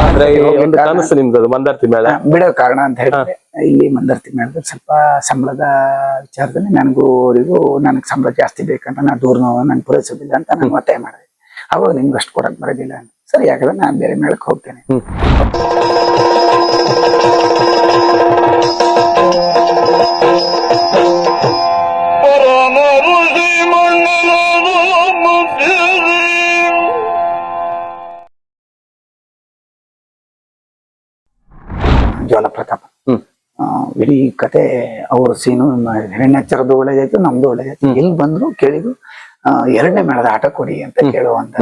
ಅಂದ್ರೆ ಒಂದು ಕನಸು ನಿಮ್ದು ಮಂದಾರ್ತಿ ಮೇಳ ಬಿಡೋ ಕಾರಣ ಅಂತ ಹೇಳಿದ್ರೆ ಇಲ್ಲಿ ಮಂದಾರ್ತಿ ಮೇಳದಲ್ಲಿ ಸ್ವಲ್ಪ ಸಂಬಳದ ವಿಚಾರದಲ್ಲಿ ಅವರಿಗೂ ನನಗೆ ಸಂಬಳ ಜಾಸ್ತಿ ಬೇಕಂತ ನಾನು ದೂರ ನಾನು ಪೂರೈಸೋದಿಲ್ಲ ಅಂತ ನಾನು ಒತ್ತಾಯ ಮಾಡಿದೆ. ಅವಾಗ ನಿಮ್ಗೆ ಅಷ್ಟು ಕೊಡಕ್ ಬರೋದಿಲ್ಲ ಅಂತ. ಸರಿ, ಯಾಕಂದ್ರೆ ನಾನು ಬೇರೆ ಮೇಳಕ್ಕೆ ಹೋಗ್ತೇನೆ. ಜ್ವಾಲ ಪ್ರತಾಪ ಇಡೀ ಕತೆ ಅವ್ರ ಸೀನು ಹಿರಣ್ಯಾಚಾರದ್ದು ಒಳ್ಳೇದಾಯ್ತು, ನಮ್ದು ಒಳ್ಳೇದಾಯ್ತು. ಎಲ್ಲಿ ಬಂದ್ರು ಕೇಳಿದ್ರು ಎರಡನೇ ಮೇಳದ ಆಟ ಕೊಡಿ ಅಂತ ಕೇಳುವಂತ.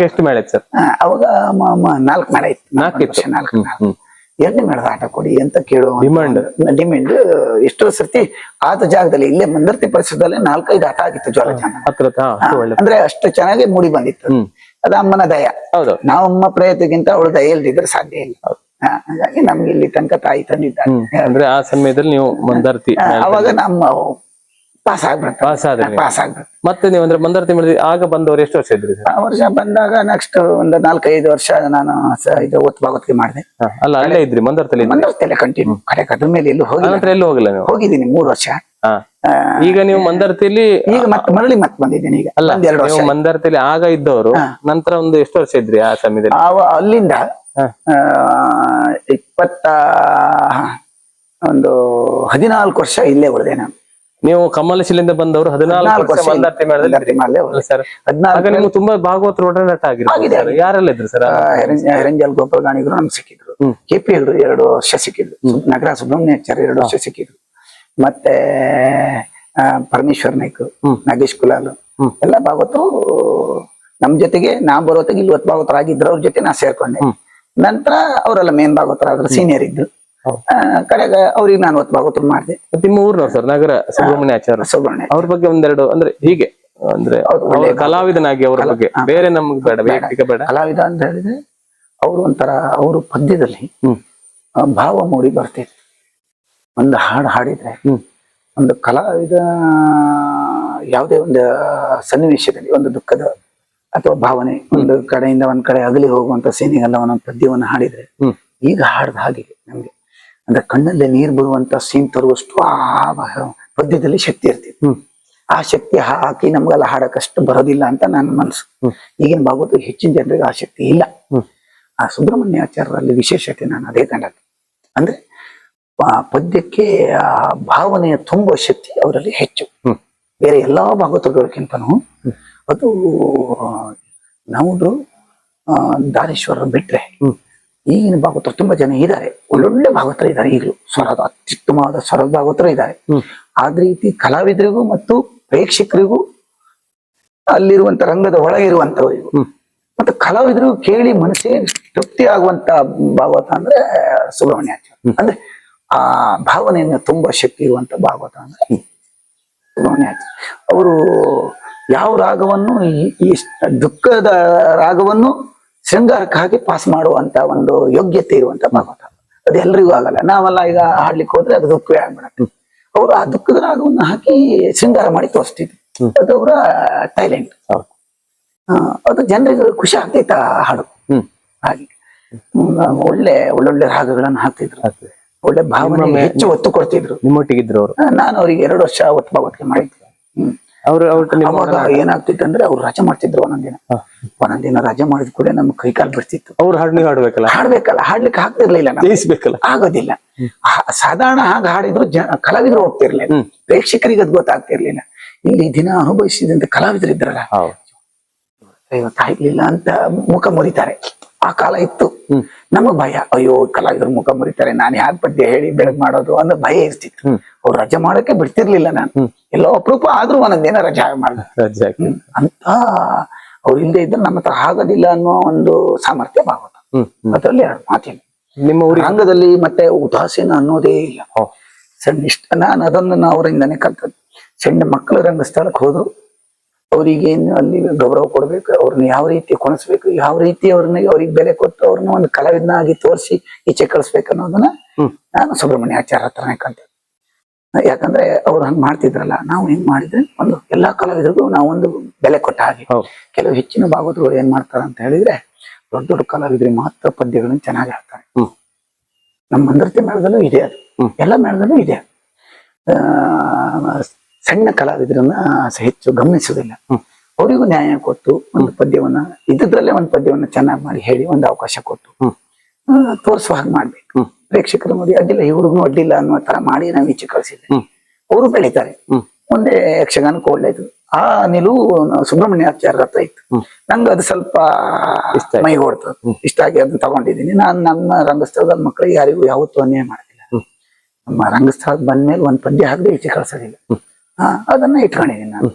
ಎಷ್ಟು ಮೇಳ ಇತ್ತು ಸರ್? ಅವಾಗ 4 ಮೇಳ ಇತ್ತು. 4 ಎರಡನೇ ಮೇಳದ ಆಟ ಕೊಡಿ ಅಂತ ಕೇಳುವ ಡಿಮ್ಯಾಂಡ್. ಎಷ್ಟೋ ಸರ್ತಿ ಆದ ಜಾಗದಲ್ಲಿ ಇಲ್ಲೇ ಮಂದಾರ್ತಿ ಪರಿಸರದಲ್ಲಿ 4-5 ಆಟ ಆಗಿತ್ತು ಜ್ವಾಲ ಚೆನ್ನಾಗಿ. ಅಂದ್ರೆ ಅಷ್ಟು ಚೆನ್ನಾಗಿ ಮೂಡಿ ಬಂದಿತ್ತು. ಅದು ಅಮ್ಮನ ದಯ. ನಾವು ಅಮ್ಮ ಪ್ರಯತ್ನಕ್ಕಿಂತ ಅವಳ ದಯ ಇಲ್ದಿದ್ರೆ ಸಾಧ್ಯ ಇಲ್ಲ. ಹಾಗಾಗಿ ನಮ್ಗೆ ಇಲ್ಲಿ ತನಕ ತಾಯಿ ತಂದಿದ್ದಾರೆ. ಅಂದ್ರೆ ಆ ಸಮಯದಲ್ಲಿ ನೀವು ಮಂದಾರ್ತಿ ಅವಾಗ ನಮ್ಮ ಪಾಸ್ ಆಗ್ಬೇಕು. ಮತ್ತೆ ನೀವು ಅಂದ್ರೆ ಮಂದಾರ್ತಿ ಮಾಡಿದ್ರಿ. ಆಗ ಬಂದವರು ಎಷ್ಟು ವರ್ಷ ಇದ್ರಿ? ಆ ವರ್ಷ ಬಂದಾಗ ನೆಕ್ಸ್ಟ್ ಒಂದು 4-5 ವರ್ಷ ನಾನು ಇದು ಒತ್ತು ಮಾಡಿದೆ. ಅಲ್ಲ, ಅಲ್ಲೇ ಇದ್ರಿ ಮಂದಾರ್ತಿಯಲ್ಲೇ ಕಂಟಿನ್ಯೂ. ಕಡೆ ಅದ್ರ ಮೇಲೆ ಎಲ್ಲೂ ಹೋಗಿಲ್ಲ ನೀವು? ಹೋಗಿದ್ದೀನಿ 3 ವರ್ಷ. ಈಗ ನೀವು ಮಂದಾರ್ತಿಯಲ್ಲಿ ಈಗ ಮತ್ತೆ ಬಂದಿದ್ದೀನಿ. ಈಗ 2 ವರ್ಷ. ಮಂದಾರ್ತಿಯಲ್ಲಿ ಆಗ ಇದ್ದವರು ನಂತರ ಒಂದು ಎಷ್ಟು ವರ್ಷ ಇದ್ರಿ ಆ ಸಮಯದಲ್ಲಿ? ಅಲ್ಲಿಂದ 14 ವರ್ಷ ಇಲ್ಲೇ ಉಳಿದೆ ನಾನು. ನೀವು ಕಮಲಶಿಲಿಂದ ಬಂದವರು 14 ವರ್ಷ ಮಂದಾರ್ತಿ ಮೇಳದಲ್ಲಿ ಸರ್. ನಿಮ್ಗೆ ತುಂಬಾ ಭಾಗವತರು ಒಡನಾಟ ಆಗಿದೆ. ಯಾರೆಲ್ಲ ಇದ್ರು ಸರ್? ಹೆರಂಜಲ್ ಗೋಪಾಲಗಾಣಿಗರು ನಮ್ಗೆ ಸಿಕ್ಕಿದ್ರು. KP ಅವರು 2 ವರ್ಷ ಸಿಕ್ಕಿದ್ರು. ನಗರ ಸುಬ್ರಹ್ಮಣ್ಯಾಚಾರ್ಯ 2 ವರ್ಷ ಸಿಕ್ಕಿದ್ರು. ಮತ್ತೆ ಪರಮೇಶ್ವರ್ ನಾಯ್ಕ, ನಾಗೇಶ್ ಕುಲಾಲ್ ಎಲ್ಲ ಭಾಗವತರು ನಮ್ ಜೊತೆಗೆ ಬರೋತ್ತಿಗೆ ಇಲ್ಲಿ ಒತ್ತು ಭಾಗವತರಾಗಿದ್ರು. ಅವ್ರ ಜೊತೆ ನಾ ಸೇರ್ಕೊಂಡೆ. ನಂತರ ಅವರೆಲ್ಲ ಮೇನ್ ಭಾಗವತರಾದ್ರು, ಸೀನಿಯರ್ ಇದ್ರು. ಕಡೆಗೆ ಅವ್ರಿಗೆ ನಾನು ಒತ್ತು ಭಾಗವತರು ಮಾಡಿದೆ. ನಿಮ್ಮ ಊರ್ನವ್ರು ಸರ್? ನಗರ ಸುಬ್ರಹ್ಮಣ್ಯಾಚಾರ್ಯ. ಅವ್ರ ಬಗ್ಗೆ ಒಂದೆರಡು ಅಂದ್ರೆ ಹೀಗೆ ಅಂದ್ರೆ ಕಲಾವಿದನಾಗಿ ಅವ್ರ ಬಗ್ಗೆ ಬೇರೆ ನಮ್ಗೆ ಬೇಡ, ವೈಯಕ್ತಿಕ ಬೇಡ. ಕಲಾವಿದ ಅಂತ ಹೇಳಿದ್ರೆ ಅವರು ಒಂಥರ ಅವರು ಪದ್ಯದಲ್ಲಿ ಭಾವ ಮೂಡಿ ಬರ್ತಿದ್ರು. ಒಂದು ಹಾಡು ಹಾಡಿದ್ರೆ ಒಂದು ಕಲಾವಿದ ಯಾವುದೇ ಒಂದು ಸನ್ನಿವೇಶದಲ್ಲಿ ಒಂದು ದುಃಖದ ಅಥವಾ ಭಾವನೆ ಒಂದು ಕಡೆಯಿಂದ ಒಂದ್ ಕಡೆ ಅಗಲಿ ಹೋಗುವಂತ ಸೀನಿಗೆಲ್ಲ ಒಂದೊಂದು ಪದ್ಯವನ್ನು ಹಾಡಿದ್ರೆ ಈಗ ಹಾಡ್ದ ಹಾಗೆ ನಮ್ಗೆ ಅಂದ್ರೆ ಕಣ್ಣಲ್ಲೇ ನೀರು ಬರುವಂತ ಸೀನ್ ತರುವಷ್ಟು ಆ ಪದ್ಯದಲ್ಲಿ ಶಕ್ತಿ ಇರ್ತಿತ್ತು. ಆ ಶಕ್ತಿ ಹಾಕಿ ನಮ್ಗೆಲ್ಲ ಹಾಡಕ್ಕಷ್ಟು ಬರೋದಿಲ್ಲ ಅಂತ ನನ್ನ ಮನಸ್ಸು. ಈಗಿನ ಭಾಗವತ ಹೆಚ್ಚಿನ ಜನರಿಗೆ ಆ ಶಕ್ತಿ ಇಲ್ಲ. ಆ ಸುಬ್ರಹ್ಮಣ್ಯಾಚಾರ್ಯರಲ್ಲಿ ವಿಶೇಷತೆ ನಾನು ಅದೇ ಕಂಡದ್ದು. ಅಂದ್ರೆ ಪದ್ಯಕ್ಕೆ ಆ ಭಾವನೆಯ ತುಂಬುವ ಶಕ್ತಿ ಅವರಲ್ಲಿ ಹೆಚ್ಚು. ಬೇರೆ ಎಲ್ಲಾ ಭಾಗವತಗಳಿಗಿಂತನೂ ಅದು ನಾವು ದಾನೇಶ್ವರ ಬಿಟ್ರೆ ಈಗಿನ ಭಾಗವತರು ತುಂಬಾ ಜನ ಇದ್ದಾರೆ. ಒಳ್ಳೊಳ್ಳೆ ಭಾಗವತರು ಇದ್ದಾರೆ. ಈಗಲೂ ಸ್ವರದ ಅತ್ಯುತ್ತಮವಾದ ಸ್ವರದ ಭಾಗವತರು ಇದ್ದಾರೆ. ಆದ ರೀತಿ ಕಲಾವಿದರಿಗೂ ಮತ್ತು ಪ್ರೇಕ್ಷಕರಿಗೂ ಅಲ್ಲಿರುವಂತ ರಂಗದ ಒಳಗಿರುವಂತವರಿಗೂ ಮತ್ತು ಕಲಾವಿದರಿಗೂ ಕೇಳಿ ಮನಸ್ಸಿಗೆ ತೃಪ್ತಿ ಆಗುವಂತ ಭಾಗವತ ಅಂದ್ರೆ ಸುಬ್ರಹ್ಮಣ್ಯಾಚಾರ್ಯ. ಅಂದ್ರೆ ಆ ಭಾವನೆಯನ್ನು ತುಂಬಾ ಶಕ್ತಿ ಇರುವಂತ ಭಾಗವತ ಅಂದ್ರೆ ಸುಬ್ರಹ್ಮಣ್ಯಾಚಾರ್ಯ. ಅವರು ಯಾವ ರಾಗವನ್ನು ಈ ದುಃಖದ ರಾಗವನ್ನು ಶೃಂಗಾರಕ್ಕಾಗಿ ಪಾಸ್ ಮಾಡುವಂತ ಒಂದು ಯೋಗ್ಯತೆ ಇರುವಂತ ಭಾಗವತ. ಅದು ಎಲ್ರಿಗೂ ಆಗಲ್ಲ. ನಾವೆಲ್ಲ ಈಗ ಹಾಡ್ಲಿಕ್ಕೆ ಹೋದ್ರೆ ಅದು ದುಃಖವೇ ಆಗ್ಬಿಡತ್ತೆ. ಅವರು ಆ ದುಃಖದ ರಾಗವನ್ನು ಹಾಕಿ ಶೃಂಗಾರ ಮಾಡಿ ತೋರಿಸ್ತಿದ್ರು. ಅದು ಅವರ ಟ್ಯಾಲೆಂಟ್. ಅದು ಜನರಿಗೆ ಖುಷಿ ಆಗ್ತೈತ ಹಾಡು. ಹಾಗೆ ಒಳ್ಳೊಳ್ಳೆ ರಾಗಗಳನ್ನು ಹಾಕ್ತಿದ್ರು. ಒಳ್ಳೆ ಭಾವನೆ ಹೆಚ್ಚು ಒತ್ತು ಕೊಡ್ತಿದ್ರು. ನಿಮ್ಮೊಟ್ಟಿಗಿದ್ರು ಅವರು? ನಾನು ಅವ್ರಿಗೆ 2 ವರ್ಷ ಒತ್ತು ಭಾಗವತಿಕೆ ಮಾಡಿದ್ದೆ. ಅವಾಗ ಏನಾಗ್ತಿತ್ತು ಅಂದ್ರೆ ಅವ್ರು ರಜೆ ಮಾಡ್ತಿದ್ರು. ಒಂದೊಂದಿನ ರಜೆ ಮಾಡಿದ ಕೂಡ ನಮ್ಗೆ ಕೈಕಾಲು ಬಿಡ್ತಿತ್ತು. ಅವ್ರು ಹಾಡ್ಬೇಕಲ್ಲ ಹಾಡ್ಲಿಕ್ಕೆ ಆಗ್ತಿರ್ಲಿಲ್ಲ, ಆಗೋದಿಲ್ಲ. ಸಾಧಾರಣ ಹಾಗೆ ಹಾಡಿದ್ರು ಕಲಾವಿದರು ಹೋಗ್ತಿರ್ಲಿಲ್ಲ, ಪ್ರೇಕ್ಷಕರಿಗೆ ಅದು ಗೊತ್ತಾಗ್ತಿರ್ಲಿಲ್ಲ. ಇಲ್ಲಿ ದಿನ ಅನುಭವಿಸಿದಂತ ಕಲಾವಿದರು ಇದ್ರಲ್ಲ, ಇವತ್ತಾಗ್ಲಿಲ್ಲ ಅಂತ ಮುಖ ಮುರಿತಾರೆ. ಆ ಕಾಲ ಇತ್ತು. ನಮಗ್ ಭಯ, ಅಯ್ಯೋ ಕಲಾವಿದರು ಮುಖ ಮುರಿತಾರೆ, ನಾನು ಯಾಕೆ ಪದ್ಯ ಹೇಳಿ ಬೆಳಗ್ ಮಾಡೋದು ಅನ್ನೋ ಭಯ ಇರ್ತಿತ್ತು. ಅವ್ರು ರಜೆ ಮಾಡಕ್ಕೆ ಬಿಡ್ತಿರ್ಲಿಲ್ಲ. ನಾನು ಎಲ್ಲೋ ಅಪರೂಪ ಆದ್ರೂ ಒಂದೊಂದೇನ ರಜೆ ಮಾಡಿದೆ ಅಂತ. ಅವ್ರು ಇಲ್ಲದೆ ಇದ್ರೆ ನಮ್ಮ ಹತ್ರ ಆಗೋದಿಲ್ಲ ಅನ್ನೋ ಒಂದು ಸಾಮರ್ಥ್ಯ ಭಾಗವತ. ಅದರಲ್ಲಿ 2 ಮಾತಿಲ್ಲ. ನಿಮ್ಮ ರಂಗದಲ್ಲಿ ಮತ್ತೆ ಉದಾಸೀನ ಅನ್ನೋದೇ ಇಲ್ಲ. ಸಣ್ಣ ಇಷ್ಟ ನಾನು ಅದನ್ನು ಅವರಿಂದನೇ ಕಲ್ತದ್ದು. ಸಣ್ಣ ಮಕ್ಕಳ ರಂಗಸ್ಥಳಕ್ಕೆ ಹೋದ್ರು ಅವರಿಗೆ ಅಲ್ಲಿ ಗೌರವ ಕೊಡ್ಬೇಕು, ಅವ್ರನ್ನ ಯಾವ ರೀತಿ ಕೊಣಿಸ್ಬೇಕು, ಯಾವ ರೀತಿ ಅವ್ರಿಗೆ ಬೆಲೆ ಕೊಟ್ಟು ಅವ್ರನ್ನ ಒಂದು ಕಲಾವಿದನಾಗಿ ತೋರಿಸಿ ಈಚೆ ಕಳಿಸ್ಬೇಕು ಅನ್ನೋದನ್ನ ನಾನು ಸುಬ್ರಹ್ಮಣ್ಯಾಚಾರ್ಯ ಹತ್ರನೇ ಕಲ್ತೆ. ಯಾಕಂದ್ರೆ ಅವ್ರು ಹಂಗ್ ಮಾಡ್ತಿದ್ರಲ್ಲ, ನಾವು ಹೆಂಗ್ ಮಾಡಿದ್ರೆ ಒಂದು ಎಲ್ಲಾ ಕಲಾವಿದರಿಗೂ ನಾವು ಒಂದು ಬೆಲೆ ಕೊಟ್ಟ ಹಾಗೆ. ಕೆಲವು ಹೆಚ್ಚಿನ ಭಾಗವತರು ಏನ್ ಮಾಡ್ತಾರ ಅಂತ ಹೇಳಿದ್ರೆ ದೊಡ್ಡ ದೊಡ್ಡ ಕಲಾವಿದರಿಗೆ ಮಾತ್ರ ಪದ್ಯಗಳನ್ನ ಚೆನ್ನಾಗಿ ಹೇಳ್ತಾರೆ. ನಮ್ಮ ಮಂದರ್ತಿ ಮೇಳದಲ್ಲೂ ಇದೆ ಅದು, ಎಲ್ಲ ಮೇಳದಲ್ಲೂ ಇದೆ. ಸಣ್ಣ ಕಲಾವಿದರನ್ನ ಹೆಚ್ಚು ಗಮನಿಸುವುದಿಲ್ಲ. ಅವರಿಗೂ ನ್ಯಾಯ ಕೊಟ್ಟು ಒಂದು ಪದ್ಯವನ್ನ ಇದ್ರಲ್ಲೇ ಒಂದು ಪದ್ಯವನ್ನ ಚೆನ್ನಾಗಿ ಮಾಡಿ ಹೇಳಿ ಒಂದು ಅವಕಾಶ ಕೊಟ್ಟು ತೋರಿಸುವ ಹಾಗೆ ಮಾಡ್ಬೇಕು. ಪ್ರೇಕ್ಷಕರು ನೋಡಿ ಅಡ್ಡಿಲ್ಲ, ಇವ್ರಿಗೂ ಅಡ್ಡಿಲ್ಲ ಅನ್ನೋ ತರ ಮಾಡಿ ನಾವು ಈಚೆ ಕಳಿಸಿದ್ರೆ ಅವರು ಬೆಳಿತಾರೆ. ಮುಂದೆ ಯಕ್ಷಗಾನಕ್ಕೆ ಒಳ್ಳೇದು. ಆ ನಿಲುವು ಸುಬ್ರಹ್ಮಣ್ಯಾಚಾರ್ಯ ಹತ್ರ ಇತ್ತು. ನಂಗೆ ಅದು ಸ್ವಲ್ಪ ಮೈ ಹೊಡ್ತದೆ, ಇಷ್ಟ ಆಗಿ ಅದನ್ನ ತಗೊಂಡಿದ್ದೀನಿ. ನಾನು ನಮ್ಮ ರಂಗಸ್ಥಳದ ಮಕ್ಕಳಿಗೆ ಯಾರಿಗೂ ಯಾವತ್ತೂ ಅನ್ಯಾಯ ಮಾಡೋದಿಲ್ಲ. ನಮ್ಮ ರಂಗಸ್ಥಳಕ್ಕೆ ಬಂದ್ಮೇಲೆ ಒಂದ್ ಪದ್ಯ ಹಾಕದೆ ಈಚೆ ಕಳ್ಸೋದಿಲ್ಲ. ಅದನ್ನ ಇಟ್ಕೊಂಡಿದ್ದೀನಿ ನಾನು.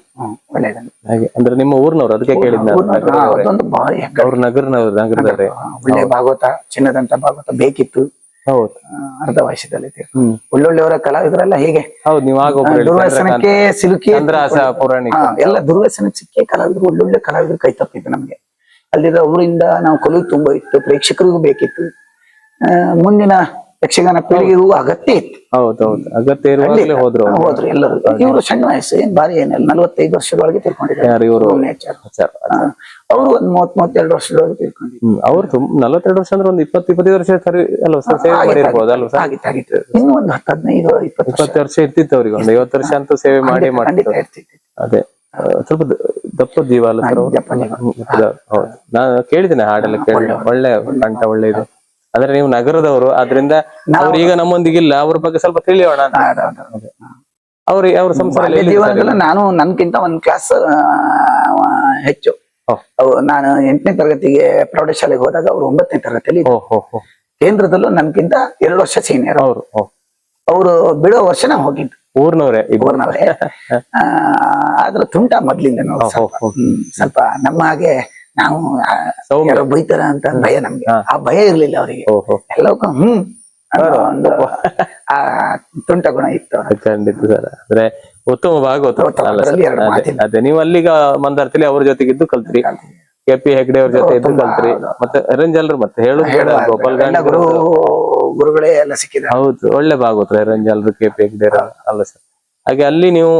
ಒಳ್ಳೇದನ್ನ ಹಾಗೆ ಅಂದ್ರೆ ನಿಮ್ಮ ಊರ್ನವ್ರು ಅದಕ್ಕೆ ಕೇಳಿದ್ನ ಅದೊಂದು ಭಾರಿ ನಗರದವ್ರೆ. ಒಳ್ಳೆ ಭಾಗವತ, ಚಿನ್ನದಂತ ಭಾಗವತ ಬೇಕಿತ್ತು. ಹೌದು, ಅರ್ಧ ವಯಸ್ಸದಲ್ಲಿ ಒಳ್ಳೊಳ್ಳೆಯವರ ಕಲಾವಿದರೆಲ್ಲ ಹೇಗೆ ಹೌದು, ನೀವು ದುರ್ವ್ಯಸನಕ್ಕೆ ಸಿಲುಕಿ ಪೌರಾಣಿಕ ಎಲ್ಲ ದುರ್ವ್ಯಸನಕ್ಕೆ ಸಿಕ್ಕಿ ಕಲಾವಿದರು ಒಳ್ಳೊಳ್ಳೆ ಕಲಾವಿದರು ಕೈ ತಪ್ಪಿತ್ತು ನಮ್ಗೆ. ಅಲ್ಲಿರೋ ಅವರಿಂದ ನಾವು ಕಲಿಯೋದು ತುಂಬಾ ಇತ್ತು, ಪ್ರೇಕ್ಷಕರಿಗೂ ಬೇಕಿತ್ತು, ಮುಂದಿನ ಯಕ್ಷಗಾನ ಪೀಳಿಗೆಗೂ ಅಗತ್ಯ ಇತ್ತು. ಹೌದೌದು, ಅಗತ್ಯ ಹೋದ್ರು ಎಲ್ಲರೂ. ಇವರು ಸಣ್ಣ ವಯಸ್ಸು, ಏನ್ ಬಾರಿ ಏನಿಲ್ಲ, 45 ವರ್ಷದೊಳಗೆ ತಿಳ್ಕೊಂಡಿದ್ದಾರೆ. ಅವರು ಒಂದ್ 30-32 ವರ್ಷದೊಳಗೆ ತಿಳ್ಕೊಂಡಿದ್ರು. ಅವ್ರು 42 ವರ್ಷ ಅಂದ್ರೆ ಒಂದು 20-25 ವರ್ಷ ಆಗಿತ್ತು. ಇನ್ನು ಒಂದು 10-15-20 ವರ್ಷ ಇರ್ತಿತ್ತು ಅವ್ರಿಗೆ. ಒಂದು 50 ವರ್ಷ ಅಂತೂ ಸೇವೆ ಮಾಡಿ ಅದೇ ಸ್ವಲ್ಪ ದಪ್ಪ ಜೀವ ಅಲ್ಲ ಸರ್. ಹೌದು, ನಾನು ಕೇಳಿದ್ದೇನೆ ಹಾಡೆಲ್ಲ ಕೇಳಿ, ಒಳ್ಳೆ ಕಂಠ ಒಳ್ಳೆ ಇದೆ. ಅಂದ್ರೆ ನೀವು ನಗರದವರು, ಆದ್ರಿಂದ ಅವ್ರು ಈಗ ನಮ್ಮೊಂದಿಗಿಲ್ಲ, ಅವ್ರ ಬಗ್ಗೆ ಸ್ವಲ್ಪ ತಿಳಿಯೋಣ. ಅವ್ರ ಸಂಸಾರ ಜೀವನದಲ್ಲಿ ನಾನು ನನ್ಕಿಂತ ಒಂದ್ ಕ್ಲಾಸ್ ಹೆಚ್ಚು. ನಾನು 8ನೇ ತರಗತಿಗೆ ಪ್ರೌಢಶಾಲೆಗೆ ಹೋದಾಗ ಅವ್ರು 9ನೇ ತರಗತಿಯಲ್ಲಿ. ಕೇಂದ್ರದಲ್ಲೂ ನನ್ಕಿಂತ 2 ವರ್ಷ ಸೀನಿಯರ್ ಅವರು ಬಿಡೋ ವರ್ಷ ನಾವು ಹೋಗಿದ್ದು. ಊರ್ನವ್ರೆ ಆದ್ರೆ ತುಂಟ ಮೊದ್ಲಿಂದ ಸ್ವಲ್ಪ ನಮ್ಮ ಹಾಗೆ ನಾವು ಯಾರೋ ಬೈತಾರ ಅಂತ ಭಯ ನಮ್ಗೆ. ಆ ಭಯ ಇರ್ಲಿಲ್ಲ ಅವರಿಗೆ. ಎಲ್ಲಕ್ಕೂ ಒಂದು ಆ ತುಂಟ ಗುಣ ಇತ್ತು. ಖಂಡಿತ ಸರ್. ಅಂದ್ರೆ ಉತ್ತಮ ಭಾಗವತ. ಅದೇ ನೀವು ಅಲ್ಲಿಗ ಮಂದಾರ್ತಿಲಿ ಅವ್ರ ಜೊತೆಗಿದ್ದು ಕಲ್ತ್ರಿ, KP ಹೆಗ್ಡೆ ಅವ್ರ ಜೊತೆ ಇದ್ದು ಕಲ್ತ್ರಿ, ಮತ್ತೆ ರಂಜಲ್ರು ಮತ್ತೆ ಗೋಪಾಲ್ ಗಾಂಧಿ ಗುರುಗಳೇ ಎಲ್ಲ ಸಿಕ್ಕಿದ್ರು. ಹೌದು, ಒಳ್ಳೆ ಭಾಗವತ ರಂಜಲ್ರು, KP ಹೆಗ್ಡೆ ಅಲ್ಲ ಸರ್. ಹಾಗೆ ಅಲ್ಲಿ ನೀವು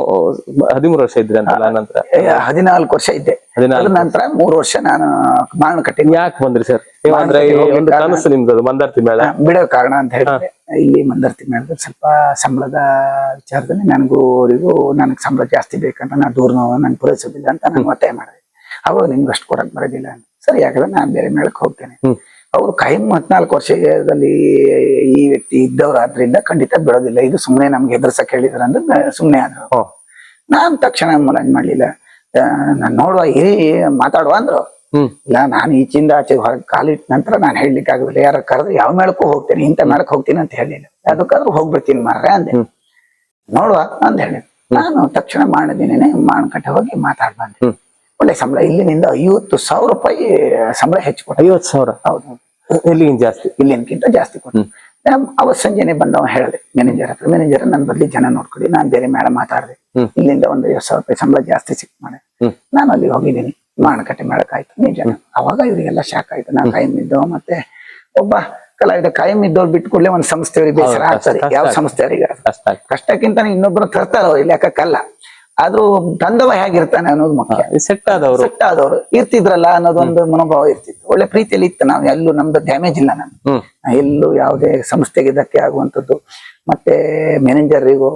13 ವರ್ಷ ಇದ್ರಿ ಅಂತ. ನಂತರ 14 ವರ್ಷ ಇದ್ದೆ. ನಂತರ 3 ವರ್ಷ ನಾನು ಮಾವಿನಕಟ್ಟೆ. ಯಾಕೆ ಬಂದ್ರಿ ಸರ್? ಅಂದ್ರೆ ಒಂದು ಕನಸು ನಿಮ್ದು ಮಂದಾರ್ತಿ ಮೇಳ ಬಿಡೋ ಕಾರಣ ಅಂತ ಹೇಳಿದ್ರೆ, ಇಲ್ಲಿ ಮಂದಾರ್ತಿ ಮೇಳದಲ್ಲಿ ಸ್ವಲ್ಪ ಸಂಬಳದ ವಿಚಾರದಲ್ಲಿ ನನಗೂ ನನಗೆ ಸಂಬಳ ಜಾಸ್ತಿ ಬೇಕಂತ, ನಾನು ದೂರನೋ ನಾನು ಪೂರೈಸೋದಿಲ್ಲ ಅಂತ ನಾನು ಒತ್ತಾಯ ಮಾಡಿದೆ. ಅವಾಗ ನಿಮ್ಗೆ ಅಷ್ಟು ಕೊಡಕ್ ಬರೋದಿಲ್ಲ. ಸರಿ, ಯಾಕಂದ್ರೆ ನಾನು ಬೇರೆ ಮೇಳಕ್ಕೆ ಹೋಗ್ತೇನೆ. ಅವರು ಕಾಯಂ 14 ವರ್ಷದಲ್ಲಿ ಈ ವ್ಯಕ್ತಿ ಇದ್ದವರಾದ್ರಿಂದ ಖಂಡಿತ ಬಿಡೋದಿಲ್ಲ, ಇದು ಸುಮ್ಮನೆ ನಮ್ಗೆ ಹೆದರ್ಸಕ್ ಹೇಳಿದ್ರ ಅಂದ್ರೆ ಸುಮ್ಮನೆ ಆದ್ರು. ನಾನ್ ತಕ್ಷಣ ಮೂಲಂಗ್ ಮಾಡ್ಲಿಲ್ಲ. ನಾನ್ ನೋಡುವ ಮಾತಾಡುವ ಅಂದ್ರು. ಇಲ್ಲ, ನಾನು ಈಚಿಂದ ಆಚೆ ಹೊರಗೆ ಕಾಲಿಟ್ಟ ನಂತರ ನಾನು ಹೇಳಲಿಕ್ಕೆ ಆಗುದಿಲ್ಲ. ಯಾರ ಕರೆದ್ರೆ ಯಾವ ಮೇಳಕ್ಕೂ ಹೋಗ್ತೇನೆ, ಇಂಥ ಮೇಳಕ್ಕೆ ಹೋಗ್ತೀನಿ ಅಂತ ಹೇಳಿಲ್ಲ. ಅದಕ್ಕಾದ್ರೂ ಹೋಗ್ಬಿಡ್ತೀನಿ ಮಾರ್ರೆ ಅಂದೆ. ನೋಡುವ ಅಂತ ಹೇಳಿ ನಾನು ತಕ್ಷಣ ಮಾಡಿದಿನೇನೆ ಮಾವಿನಕಟ್ಟೆ ಹೋಗಿ ಮಾತಾಡ್ ಬಂದೆ. ಒಳ್ಳೆ ಸಂಬಳ, ಇಲ್ಲಿನಿಂದ 50,000 ರೂಪಾಯಿ ಸಂಬಳ ಹೆಚ್ಚು ಕೊಟ್ಟು. 50,000? ಹೌದು, ಇಲ್ಲಿಗಿಂತ ಜಾಸ್ತಿ, ಇಲ್ಲಿನಕ್ಕಿಂತ ಜಾಸ್ತಿ ಕೊಟ್ಟು. ಅವತ್ ಸಂಜೆನೆ ಬಂದವ ಹೇಳಿದೆ ಮ್ಯಾನೇಜರ್ ಹತ್ರ, ಮ್ಯಾನೇಜರ್ ನನ್ ಬದ್ಲಿ ಜನ ನೋಡ್ಕೊಡಿ, ನಾನ್ ಬೇರೆ ಮೇಳ ಮಾತಾಡಿದೆ, ಇಲ್ಲಿಂದ ಒಂದು 50,000 ರೂಪಾಯಿ ಸಂಬಳ ಜಾಸ್ತಿ ಸಿಕ್ ಮಾಡಿ ನಾನು ಅಲ್ಲಿ ಹೋಗಿದ್ದೀನಿ. ಮಾವಿನಕಟ್ಟೆ ಮೇಳಕ್ಕಾಯ್ತು ನಿಜ. ಅವಾಗ ಇವರಿಗೆಲ್ಲ ಶಾಕ್ ಆಯ್ತು. ನಾನು ಕಾಯಂ ಇದ್ದವ, ಮತ್ತೆ ಒಬ್ಬ ಕಲಾವಿದ ಕಾಯಂ ಇದ್ದವ್ರು ಬಿಟ್ಟು ಕೂಡಲೇ ಒಂದು ಸಂಸ್ಥೆಯವರಿಗೆ ಬೇಸರ ಆಗ್ತದೆ. ಯಾವ ಸಂಸ್ಥೆಯವರಿಗೆ ಕಷ್ಟಕ್ಕಿಂತ ಇನ್ನೊಬ್ಬರು ತರ್ತಾರ ಅವ್ರು, ಲೆಕ್ಕಕ್ಕಲ್ಲ. ಆದ್ರೂ ತಂದವ ಹೇಗಿರ್ತಾನೆ ಅನ್ನೋದು ಮುಖ್ಯ. ಸೆಟ್ ಆದವರು ಇರ್ತಿದ್ರಲ್ಲ ಅನ್ನೋದೊಂದು ಮನೋಭಾವ ಇರ್ತಿತ್ತು. ಒಳ್ಳೆ ಪ್ರೀತಿಯಲ್ಲಿ ಇತ್ತು. ನಾವು ಎಲ್ಲೂ ನಮ್ದು ಡ್ಯಾಮೇಜ್ ಇಲ್ಲ. ನಾನು ಎಲ್ಲೂ ಯಾವುದೇ ಸಂಸ್ಥೆಗೆ ಧಕ್ಕೆ ಆಗುವಂಥದ್ದು, ಮತ್ತೆ ಮ್ಯಾನೇಜರಿಗೂ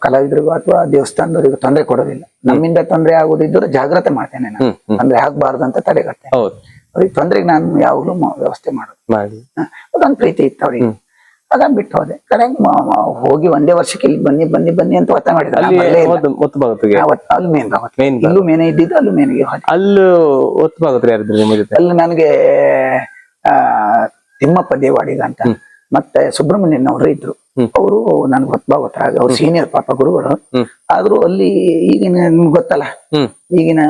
ಕಲಾವಿದರಿಗೂ ಅಥವಾ ದೇವಸ್ಥಾನದವರಿಗೂ ತೊಂದರೆ ಕೊಡೋದಿಲ್ಲ. ನಮ್ಮಿಂದ ತೊಂದರೆ ಆಗೋದಿದ್ದರೂ ಜಾಗ್ರತೆ ಮಾಡ್ತೇನೆ ನಾನು, ತೊಂದರೆ ಆಗ್ಬಾರ್ದು ಅಂತ ತಡೆಗಟ್ಟೆ. ಅವ್ರಿಗೆ ತೊಂದರೆಗೆ ನಾನು ಯಾವಾಗ್ಲೂ ವ್ಯವಸ್ಥೆ ಮಾಡೋದು. ಅದೊಂದು ಪ್ರೀತಿ ಇತ್ತು ಅವ್ರಿಗೆ. ಅದನ್ನ ಬಿಟ್ಟು ಹೋದೆ. ಕಡೆಗೆ ಹೋಗಿ ಒಂದೇ ವರ್ಷಕ್ಕೆ ಇಲ್ಲಿ ಬನ್ನಿ ಅಂತ ಒತ್ತಾಯ ಮಾಡಿದ್ರು. ಅಲ್ಲಿ ಮೇನ್ ಭಾಗವತ್, ಇಲ್ಲೂ ಮೇನೆ ಇದ್ದಿದ್ದು, ಅಲ್ಲೂ ಮೇನೆಗೆ ಹೋದೆ. ಅಲ್ಲಿ ನನಗೆ ತಿಮ್ಮಪ್ಪ ದೇವಾಡಿಗ ಅಂತ ಮತ್ತೆ ಸುಬ್ರಹ್ಮಣ್ಯನ್ ಅವರು ಇದ್ರು. ಅವರು ನನ್ಗೆ ಗೊತ್ತಾಗ ಅವ್ರು ಸೀನಿಯರ್ ಪಾಪ ಗುರುಗಳು. ಆದ್ರೂ ಅಲ್ಲಿ ಈಗಿನ ನಿಮ್ಗೆ ಗೊತ್ತಲ್ಲ, ಈಗಿನ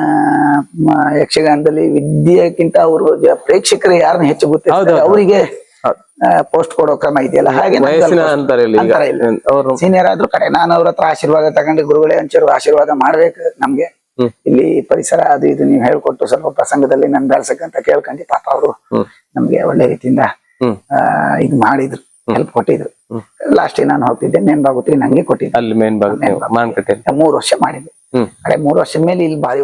ಯಕ್ಷಗಾನದಲ್ಲಿ ವಿದ್ಯೆಕ್ಕಿಂತ ಅವರು ಪ್ರೇಕ್ಷಕರು ಯಾರನ್ನ ಹೆಚ್ಚು ಗೊತ್ತಿರ್ತಾರೆ ಅವರಿಗೆ ಪೋಸ್ಟ್ ಕೊಡೋ ಕ್ರಮ ಇದೆಯಲ್ಲ, ಹಾಗೆ ಸೀನಿಯರ್ ಆದ್ರೂ ಕಡೆ ನಾನು ಅವ್ರ ಹತ್ರ ಆಶೀರ್ವಾದ ತಗೊಂಡು, ಗುರುಗಳೇ ಒಂಚೂರು ಆಶೀರ್ವಾದ ಮಾಡ್ಬೇಕು ನಮ್ಗೆ, ಇಲ್ಲಿ ಪರಿಸರ ಅದು ಇದು ನೀವು ಹೇಳ್ಕೊಟ್ಟು ಸ್ವಲ್ಪ ಪ್ರಸಂಗದಲ್ಲಿ ನನ್ ಬೆಳ್ಸಕ್ಕಂತ ಕೇಳ್ಕೊಂಡು ಪಾಪ ಅವರು ನಮ್ಗೆ ಒಳ್ಳೆ ರೀತಿಯಿಂದ ಇದು ಮಾಡಿದ್ರು, ಹೆಲ್ಪ್ ಕೊಟ್ಟಿದ್ರು. ಲಾಸ್ಟ್ ನಾನು ಹೋಗ್ತಿದ್ದೆ, ಮೇನ್ ಭಾಗವತಿ ನಂಗೆ ಕೊಟ್ಟಿದ್ದೆ. ಅಲ್ಲಿ ಮೇನ್ ಭಾಗ 3 ವರ್ಷ ಮಾಡಿದ್ದೆ. 3 ವರ್ಷದ ಮೇಲೆ ಇಲ್ಲಿ ಬಾರಿ